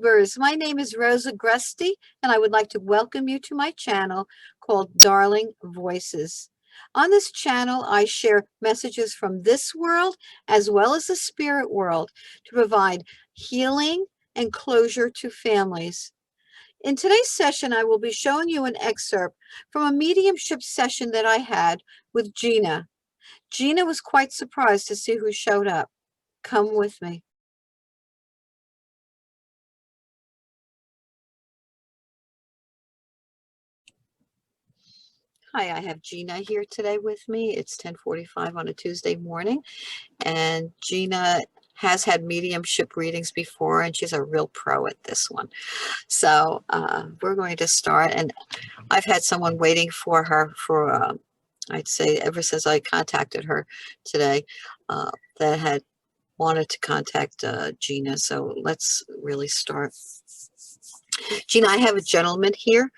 YouTubers, my name is Rosa Grusty, and I would like to welcome you to my channel called Darling Voices. On this channel, I share messages from this world as well as the spirit world to provide healing and closure to families. In today's session, I will be showing you an excerpt from a mediumship session that I had with Gina. Gina was quite surprised to see who showed up. Come with me. Hi, I have Gina here today with me. It's 10:45 on a Tuesday morning, and Gina has had mediumship readings before, and she's a real pro at this one. So we're going to start, and I've had someone waiting for her for, I'd say, ever since I contacted her today, that had wanted to contact Gina. So let's really start. Gina, I have a gentleman here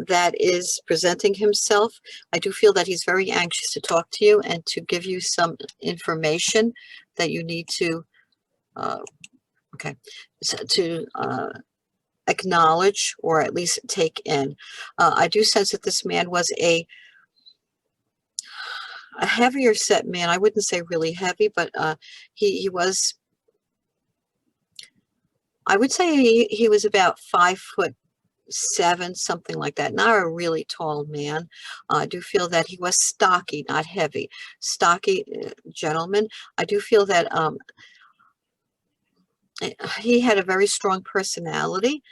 that is presenting himself. I do feel that he's very anxious to talk to you and to give you some information that you need to, acknowledge or at least take in. I do sense that this man was a heavier set man. I wouldn't say really heavy, but he was, I would say he was about 5'7", something like that. Not a really tall man. I do feel that he was stocky, not heavy. Stocky gentleman. I do feel that he had a very strong personality.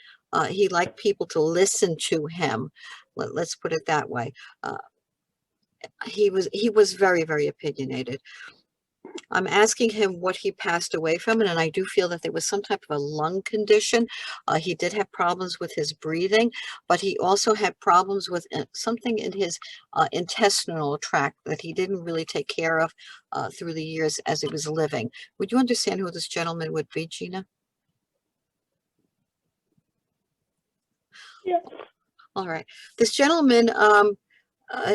He liked people to listen to him. Let's put it that way. He was very, very opinionated. I'm asking him what he passed away from, and I do feel that there was some type of a lung condition. He did have problems with his breathing, but he also had problems with something in his intestinal tract that he didn't really take care of through the years as he was living. Would you understand who this gentleman would be, Gina? Yeah. All right. This gentleman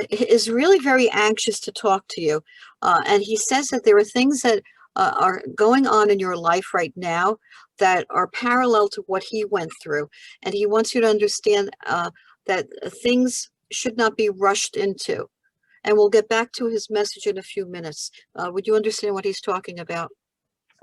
is really very anxious to talk to you. And he says that there are things that are going on in your life right now that are parallel to what he went through. And he wants you to understand that things should not be rushed into. And we'll get back to his message in a few minutes. Would you understand what he's talking about?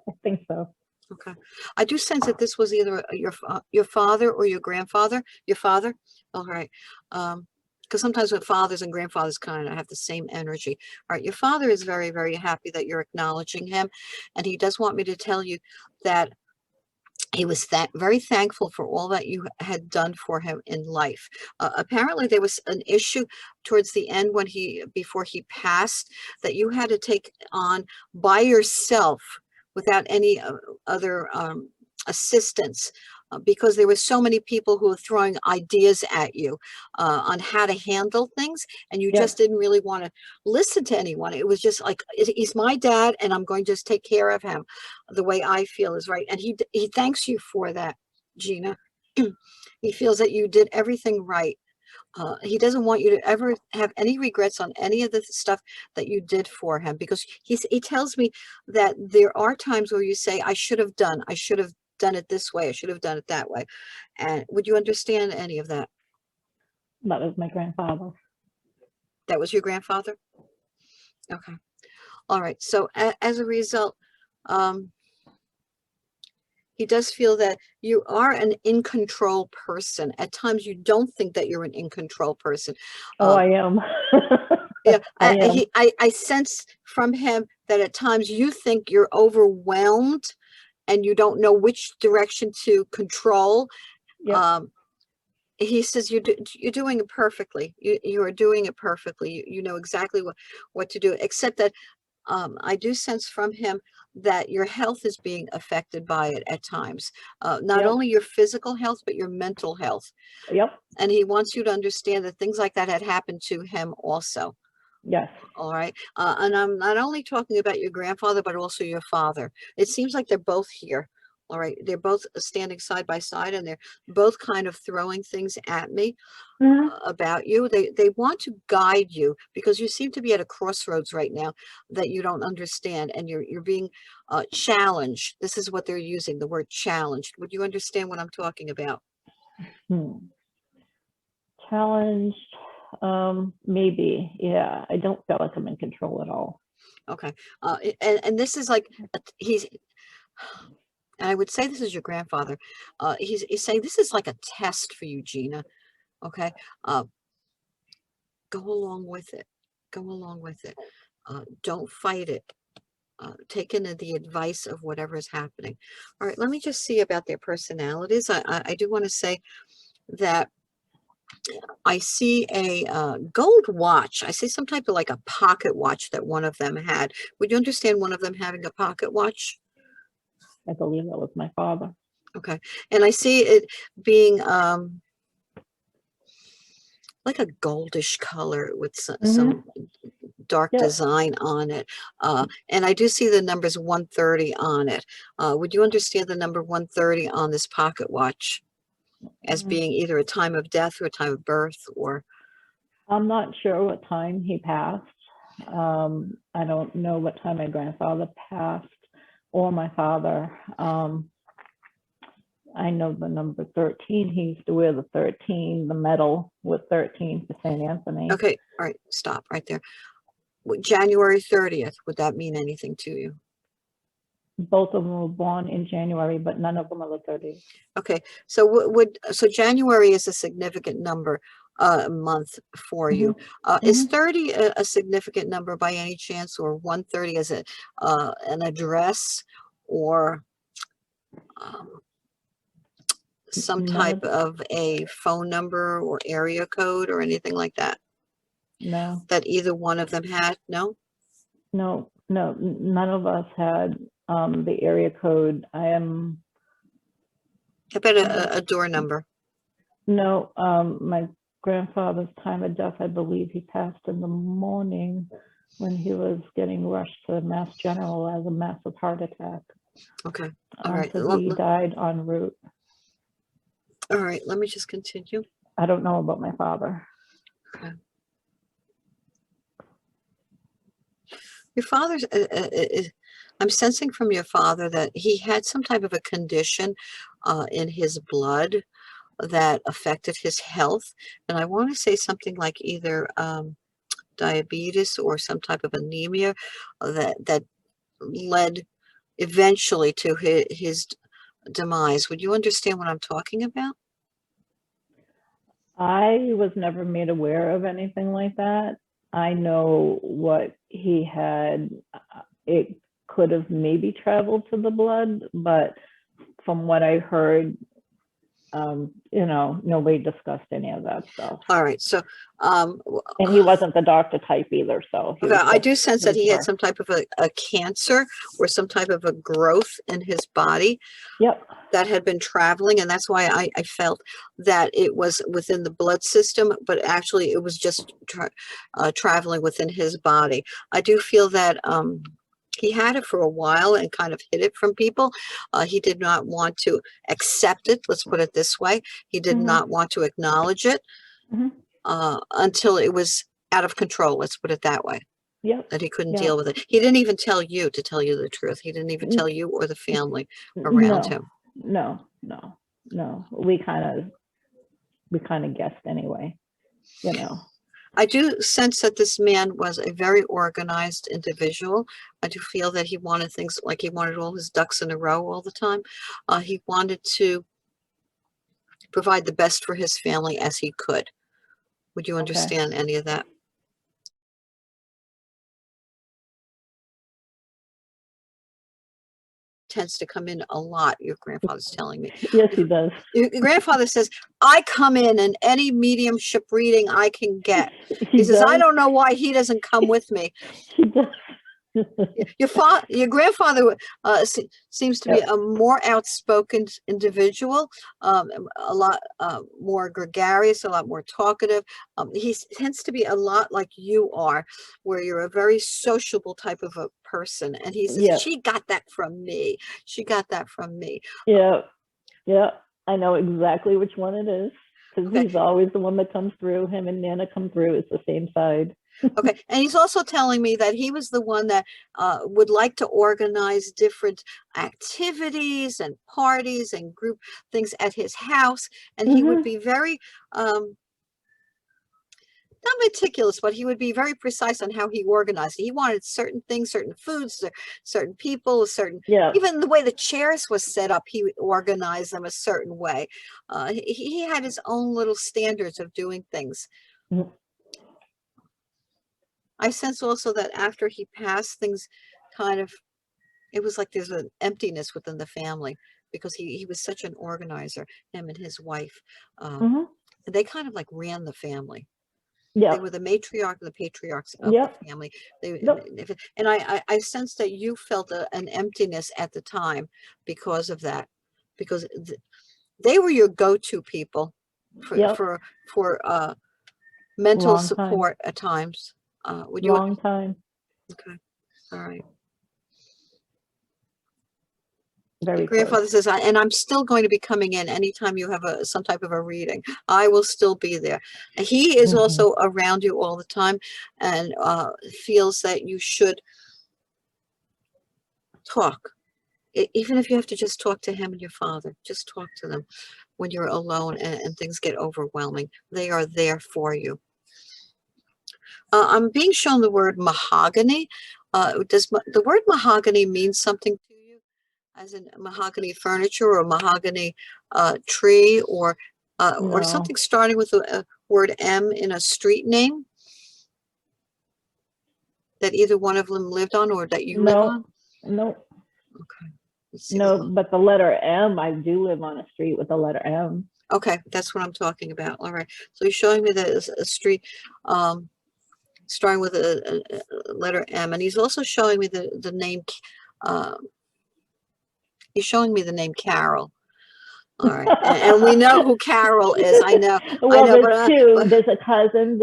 I think so. Okay. I do sense that this was either your father or your grandfather. Your father? All right. Because sometimes with fathers and grandfathers kind of have the same energy. All right, your father is very, very happy that you're acknowledging him, and he does want me to tell you that he was very thankful for all that you had done for him in life. Apparently, there was an issue towards the end before he passed that you had to take on by yourself without any other assistance. Because there were so many people who were throwing ideas at you on how to handle things, and you just didn't really want to listen to anyone. It was just like, he's my dad, and I'm going to just take care of him the way I feel is right. And he thanks you for that, Gina. He feels that you did everything right. He doesn't want you to ever have any regrets on any of the stuff that you did for him, because he tells me that there are times where you say, I should have done it this way, I should have done it that way. And would you understand any of that? That was my grandfather. That was your grandfather? Okay. All right. So as a result, he does feel that you are an in control person. At times you don't think that you're an in control person. Oh, I am. Yeah, I sense from him that at times you think you're overwhelmed and you don't know which direction to control. Yep. He says you're doing it perfectly. You are doing it perfectly. You know exactly what to do, except that I do sense from him that your health is being affected by it at times. Not only your physical health, but your mental health. Yep. And he wants you to understand that things like that had happened to him also. Yes. All right. And I'm not only talking about your grandfather, but also your father. It seems like they're both here. All right. They're both standing side by side, and they're both kind of throwing things at me about you. They want to guide you because you seem to be at a crossroads right now that you don't understand, and you're being challenged. This is what they're using, the word challenged. Would you understand what I'm talking about? Challenged, maybe. Yeah, I don't feel like I'm in control at all. Okay. And this is like he's. And I would say this is your grandfather. He's saying this is like a test for you, Gina. Okay. Go along with it. Go along with it. Don't fight it. Take in the advice of whatever is happening. All right. Let me just see about their personalities. I do want to say that I see a gold watch. I see some type of like a pocket watch that one of them had. Would you understand one of them having a pocket watch? I believe that was my father. Okay. And I see it being like a goldish color with some dark design on it. And I do see the numbers 130 on it. Would you understand the number 130 on this pocket watch as being either a time of death or a time of birth? Or I'm not sure what time he passed. I don't know what time my grandfather passed or my father. I know the number 13. He used to wear the 13, the medal with 13 for St. Anthony. Okay. All right. Stop right there. January 30th. Would that mean anything to you? Both of them were born in January, but none of them are the 30th. Okay. So so January is a significant number, month for you. Is 30 a significant number by any chance, or 130 as an address, or some type of a phone number or area code or anything like that? No. That either one of them had? No? No, none of us had the area code. How about a door number? No, my grandfather's time of death, I believe he passed in the morning when he was getting rushed to Mass General as a massive heart attack. Okay. All right. So he died en route. All right. Let me just continue. I don't know about my father. Okay. Your father's, I'm sensing from your father that he had some type of a condition in his blood that affected his health. And I want to say something like either diabetes or some type of anemia that led eventually to his demise. Would you understand what I'm talking about? I was never made aware of anything like that. I know what he had. It could have maybe traveled to the blood, but from what I heard, nobody discussed any of that stuff. All right. So, and he wasn't the doctor type either. So okay, I do sense that he had some type of a cancer or some type of a growth in his body. Yep. That had been traveling, and that's why I felt that it was within the blood system, but actually it was just traveling within his body. I do feel that he had it for a while and kind of hid it from people. He did not want to accept it. Let's put it this way. He did not want to acknowledge it until it was out of control. Let's put it that way. Yep. That he couldn't deal with it. He didn't even tell you, to tell you the truth. He didn't even tell you or the family around him. No. We kind of guessed anyway, I do sense that this man was a very organized individual. I do feel that he wanted things like he wanted all his ducks in a row all the time. He wanted to provide the best for his family as he could. Would you understand any of that? Tends to come in a lot, your grandfather's telling me. Yes, he does. Your grandfather says, I come in any mediumship reading I can get. He says, I don't know why he doesn't come with me. He does. Your grandfather seems to be Yep. a more outspoken individual, a lot more gregarious, a lot more talkative. Tends to be a lot like you are, where you're a very sociable type of a person. And he says, Yep. she got that from me. She got that from me. Yep. Yep. I know exactly which one it is because Okay. he's always the one that comes through. Him and Nana come through. It's the same side. Okay. And he's also telling me that he was the one that would like to organize different activities and parties and group things at his house. And he would Hmm. be very, not meticulous, but he would be very precise on how he organized it. He wanted certain things, certain foods, certain people, Yeah. even the way the chairs was set up, he would organize them a certain way. He had his own little standards of doing things. Mhm. I sense also that after he passed, things kind of, it was like there's an emptiness within the family because he was such an organizer, him and his wife. Mhm. They kind of like ran the family. They were Yep. the matriarch and the patriarchs of the Yep. family. They, Yep. and I sense that you felt an emptiness at the time because of that, because they were your go-to people for Yep. for for mental Long time. support at times. Would you? Long time. Okay, all right. Your Very close. grandfather says, and I'm still going to be coming in anytime you have some type of a reading. I will still be there. He is Hmm. also around you all the time and feels that you should talk. Even if you have to just talk to him and your father, just talk to them when you're alone and things get overwhelming. They are there for you. I'm being shown the word mahogany. Does the word mahogany mean something to you? As in mahogany furniture or mahogany tree or No. something starting with a word M in a street name that either one of them lived on or that you live No. on? No. Okay, let's see No. what. But the letter M, I do live on a street with the letter M. Okay, that's what I'm talking about. All right, so he's showing me that it's a street starting with a letter M, and he's also showing me the name. Uh, he's showing me the name Carol. All right, and we know who Carol is. I Well, know, there's two. but There's a cousin,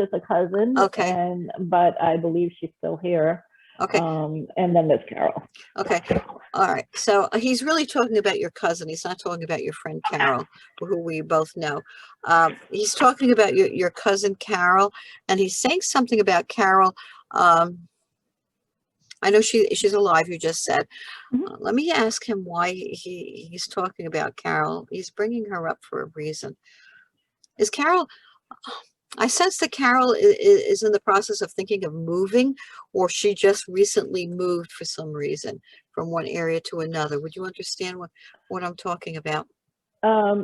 okay, but I believe she's still here. okay, And then there's Carol. okay. All right. So he's really talking about your cousin. He's not talking about your friend Carol, who we both know. He's talking about your cousin Carol, and he's saying something about Carol. Um, I know she's alive. You just said. Mhm. Let me ask him why he's talking about Carol. He's bringing her up for a reason. Is Carol? I sense that Carol is in the process of thinking of moving, or she just recently moved for some reason from one area to another. Would you understand what I'm talking about?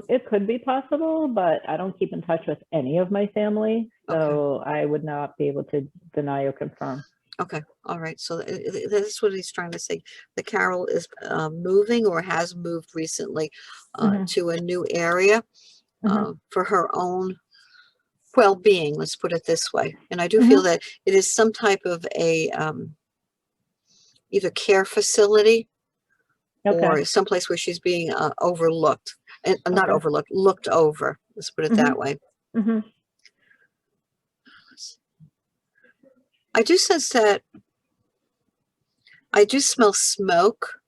It could be possible, but I don't keep in touch with any of my family, Okay. so I would not be able to deny or confirm. Okay. All right. So that's what he's trying to say. The Carol is moving or has moved recently Hmm. to a new area Hmm. for her own well-being. Let's put it this way. And I do feel Hmm. that it is some type of a either care facility Okay. or someplace where she's being overlooked and not Okay. overlooked, looked over. Let's put it Hmm. that way. Hmm. I do sense that I do smell smoke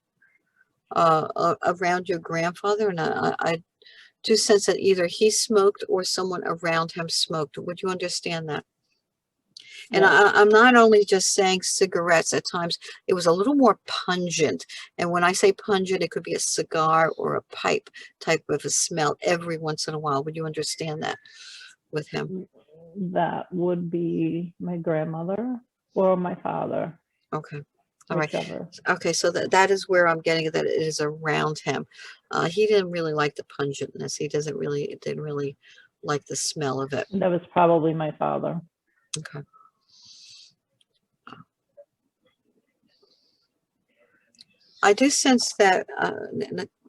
around your grandfather, and I do sense that either he smoked or someone around him smoked. Would you understand that? And Yes. I'm not only just saying cigarettes. At times, it was a little more pungent. And when I say pungent, it could be a cigar or a pipe type of a smell every once in a while. Would you understand that with him? That would be my grandmother or my father, Okay. All right. whichever. Okay. So that is where I'm getting it, that it is around him. He didn't really like the pungentness. Didn't really like the smell of it. That was probably my father. Okay. I do sense that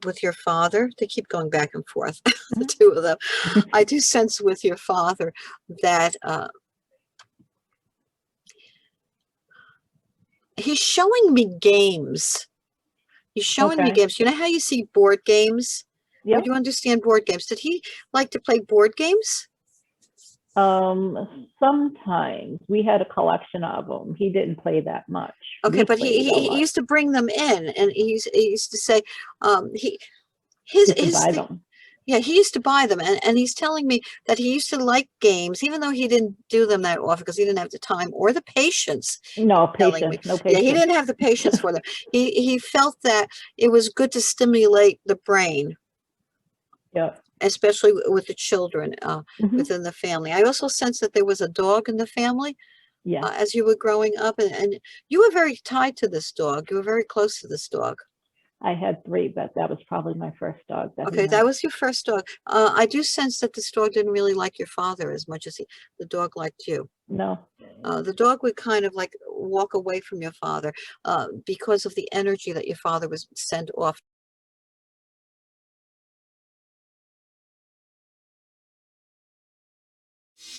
with your father, they keep going back and forth, the two of them. I do sense with your father that He's showing me games. He's showing me Okay. games. You know how you see board games? Or Yep. do you understand board games? Did he like to play board games? Sometimes we had a collection of them. He didn't play that much. Okay, We but played a he lot. used to bring them in, and he used to say, he Used to his buy thing. them. Yeah, he used to buy them, and he's telling me that he used to like games, even though he didn't do them that often because he didn't have the time or the patience. No Telling patience, me, no yeah, he patience. didn't have the patience for them. He felt that it was good to stimulate the brain, Yep. especially with the children Hmm. within the family. I also sensed that there was a dog in the family Yes, as you were growing up, and you were very tied to this dog. You were very close to this dog. I had three, but that was probably my first dog that he Okay, that had. was your first dog. I do sense that this dog didn't really like your father as much as the dog liked you. No. The dog would kind of like walk away from your father because of the energy that your father was sent off